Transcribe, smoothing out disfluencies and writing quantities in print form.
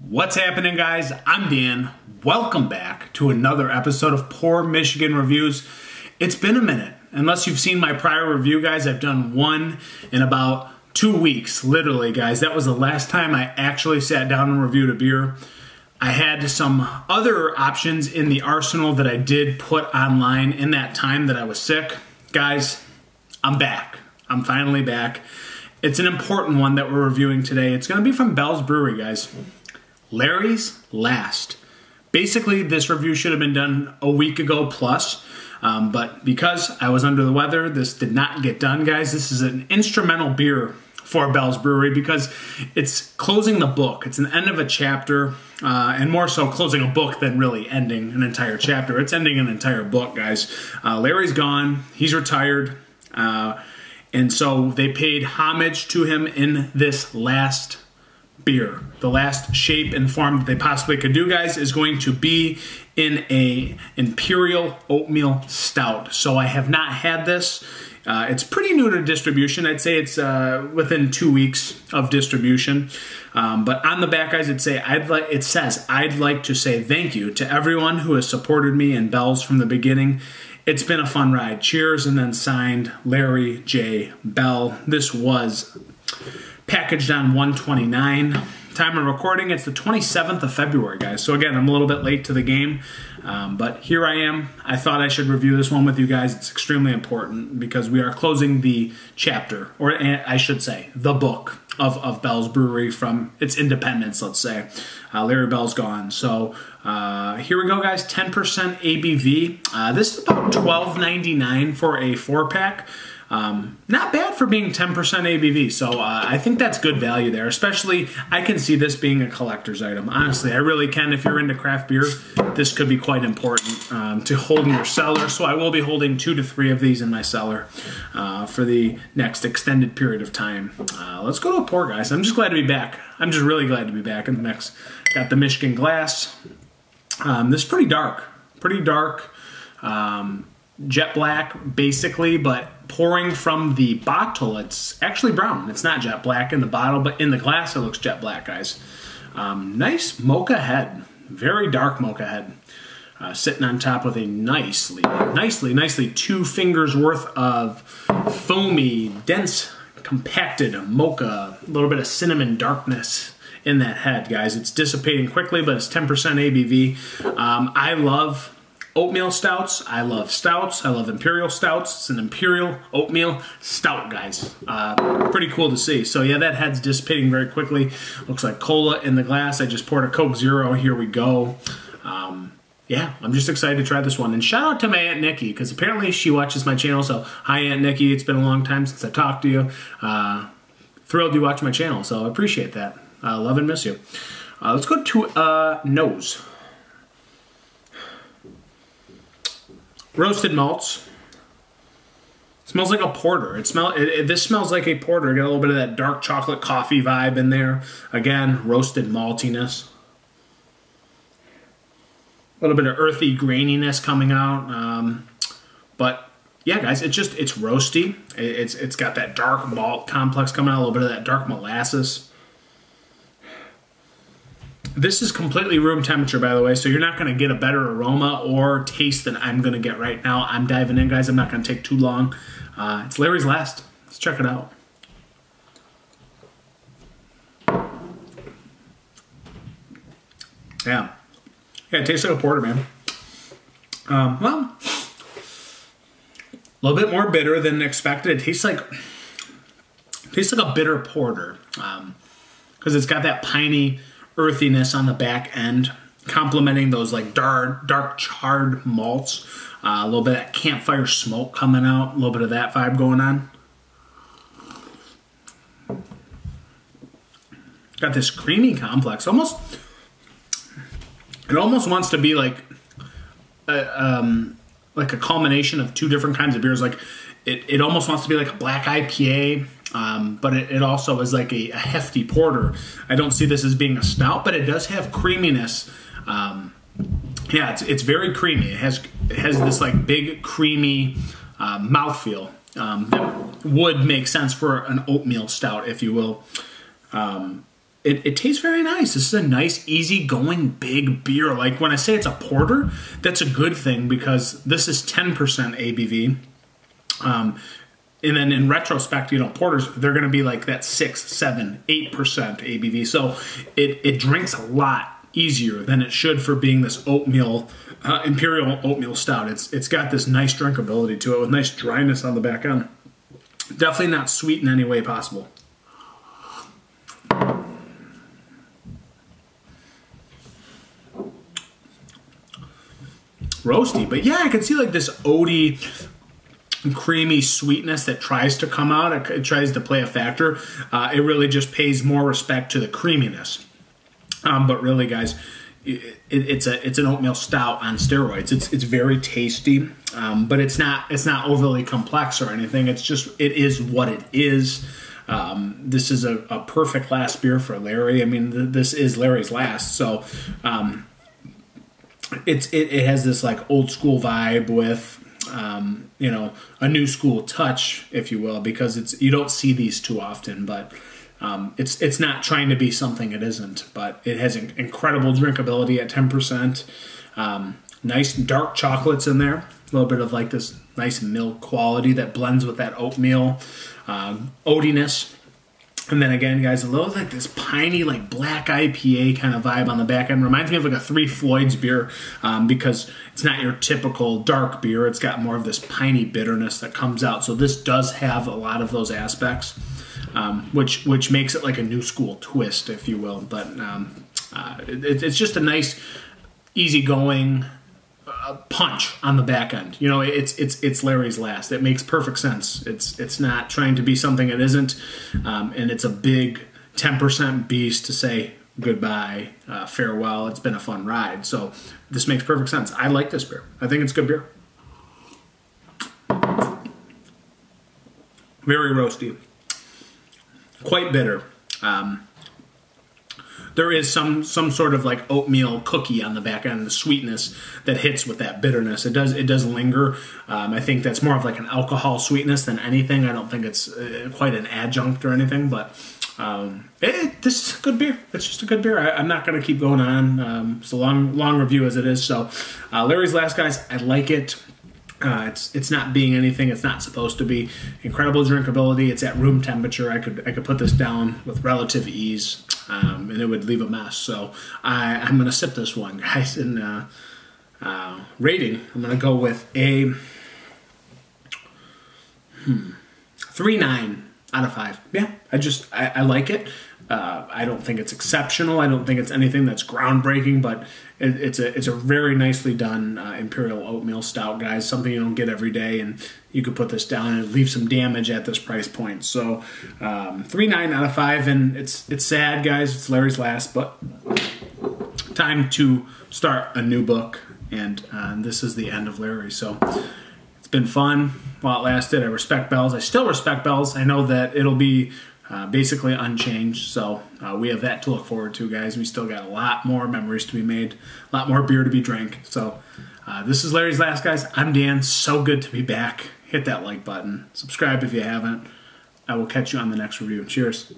What's happening, guys? I'm Dan. Welcome back to another episode of Pour Michigan Reviews. It's been a minute. Unless you've seen my prior review, guys, I've done one in about 2 weeks, literally, guys. That was the last time I actually sat down and reviewed a beer. I had some other options in the arsenal that I did put online in that time that I was sick. Guys, I'm back. I'm finally back. It's an important one that we're reviewing today. It's going to be from Bell's Brewery, guys. Larry's Last. Basically, this review should have been done a week ago plus, but because I was under the weather, this did not get done, guys. This is an instrumental beer for Bell's Brewery because it's closing the book. It's an end of a chapter, and more so closing a book than really ending an entire chapter. It's ending an entire book, guys. Larry's gone. He's retired, and so they paid homage to him in this last beer. The last shape and form that they possibly could do, guys, is going to be in a Imperial Oatmeal Stout. So I have not had this. It's pretty new to distribution. I'd say it's within 2 weeks of distribution. But on the back, guys, it says, I'd like to say thank you to everyone who has supported me and Bell's from the beginning. It's been a fun ride. Cheers, and then signed Larry J. Bell. This was packaged on 1/29. Time of recording, it's the 27th of February, guys. So again, I'm a little bit late to the game, but here I am. I thought I should review this one with you guys. It's extremely important because we are closing the chapter, or I should say, the book of Bell's Brewery from its independence, let's say. Larry Bell's gone. So here we go, guys. 10% ABV. This is about $12.99 for a 4-pack. Not bad for being 10% ABV, so I think that's good value there. Especially, I can see this being a collector's item. Honestly, I really can. If you're into craft beer, this could be quite important to hold in your cellar. So I will be holding 2 to 3 of these in my cellar for the next extended period of time. Let's go to a pour, guys. I'm just glad to be back. I'm just really glad to be back in the mix. Got the Michigan glass. This is pretty dark. Pretty dark. Jet black, basically, but pouring from the bottle, it's actually brown. It's not jet black in the bottle, but in the glass, it looks jet black, guys. Nice mocha head. Very dark mocha head. Sitting on top with a nicely 2 fingers worth of foamy, dense, compacted mocha. A little bit of cinnamon darkness in that head, guys. It's dissipating quickly, but it's 10% ABV. I love oatmeal stouts. I love stouts. I love Imperial stouts. It's an Imperial Oatmeal Stout, guys. Pretty cool to see. So yeah, that head's dissipating very quickly. Looks like cola in the glass. I just poured a Coke Zero. Here we go. Yeah, I'm just excited to try this one. And shout out to my Aunt Nikki, because apparently she watches my channel. So hi, Aunt Nikki. It's been a long time since I talked to you. Thrilled you watch my channel, so I appreciate that. Love and miss you. Let's go to nose. Roasted malts. Smells like a porter. This smells like a porter. Got a little bit of that dark chocolate coffee vibe in there. Again, roasted maltiness. A little bit of earthy graininess coming out. But yeah, guys, it's roasty. It's got that dark malt complex coming out. A little bit of that dark molasses. This is completely room temperature, by the way, so you're not going to get a better aroma or taste than I'm going to get right now. I'm diving in, guys. I'm not going to take too long. It's Larry's Last. Let's check it out. Yeah, it tastes like a porter, man. Well, a little bit more bitter than expected. It tastes like a bitter porter because it's got that piney earthiness on the back end, complementing those like dark charred malts. A little bit of that campfire smoke coming out. A little bit of that vibe going on. Got this creamy complex. It almost wants to be like a culmination of 2 different kinds of beers. Like it almost wants to be like a black IPA. But it also is like a hefty porter. I don't see this as being a stout, but it does have creaminess. Yeah, it's very creamy. It has this like big creamy mouthfeel that would make sense for an oatmeal stout, if you will. it tastes very nice. This is a nice, easy-going, big beer. Like, when I say it's a porter, that's a good thing because this is 10% ABV. And then in retrospect, you know, porters, they're going to be like that 6, 7, 8% ABV. So it drinks a lot easier than it should for being this oatmeal, Imperial Oatmeal Stout. It's got this nice drinkability to it with nice dryness on the back end. Definitely not sweet in any way possible. Roasty, but yeah, I can see like this oaty, creamy sweetness that tries to come out. It tries to play a factor. It really just pays more respect to the creaminess. But really, guys, it's an oatmeal stout on steroids. It's very tasty, but it's not overly complex or anything. It is what it is. This is a perfect last beer for Larry. I mean, this is Larry's last, so. It has this like old school vibe with you know, a new school touch, if you will, because you don't see these too often, but it's not trying to be something it isn't, but it has incredible drinkability at 10%. Nice dark chocolates in there, a little bit of like this nice milk quality that blends with that oatmeal oatiness. And then again, guys, a little like this piney, like black IPA kind of vibe on the back end. Reminds me of like a Three Floyds beer because it's not your typical dark beer. It's got more of this piney bitterness that comes out. So this does have a lot of those aspects, which makes it like a new school twist, if you will. But it's just a nice, easygoing punch on the back end. You know, it's Larry's last. It makes perfect sense. It's not trying to be something it isn't, and it's a big 10% beast to say goodbye, farewell. It's been a fun ride. So this makes perfect sense. I like this beer. I think it's good beer. Very roasty, quite bitter. There is some sort of like oatmeal cookie on the back end, the sweetness that hits with that bitterness. It does linger. I think that's more of like an alcohol sweetness than anything. I don't think it's quite an adjunct or anything, but this is a good beer. It's just a good beer. I'm not going to keep going on. It's a long review as it is. So Larry's Last, guys, I like it. It's not being anything it's not supposed to be. Incredible drinkability. It's at room temperature. I could put this down with relative ease, and it would leave a mess. So I'm going to sip this one, guys. And rating, I'm going to go with a 3.9 out of 5. Yeah, I like it. I don't think it's exceptional. I don't think it's anything that's groundbreaking, but it's a very nicely done Imperial Oatmeal Stout, guys. Something you don't get every day, and you could put this down and leave some damage at this price point. So 3.9 out of 5, and it's sad, guys. It's Larry's Last, but time to start a new book, and this is the end of Larry. So it's been fun while it lasted. I respect Bell's. I still respect Bell's. I know that it'll be basically unchanged, so we have that to look forward to, guys. We still got a lot more memories to be made, a lot more beer to be drank. So this is Larry's Last, guys. I'm Dan. So good to be back. Hit that like button. Subscribe if you haven't. I will catch you on the next review. Cheers.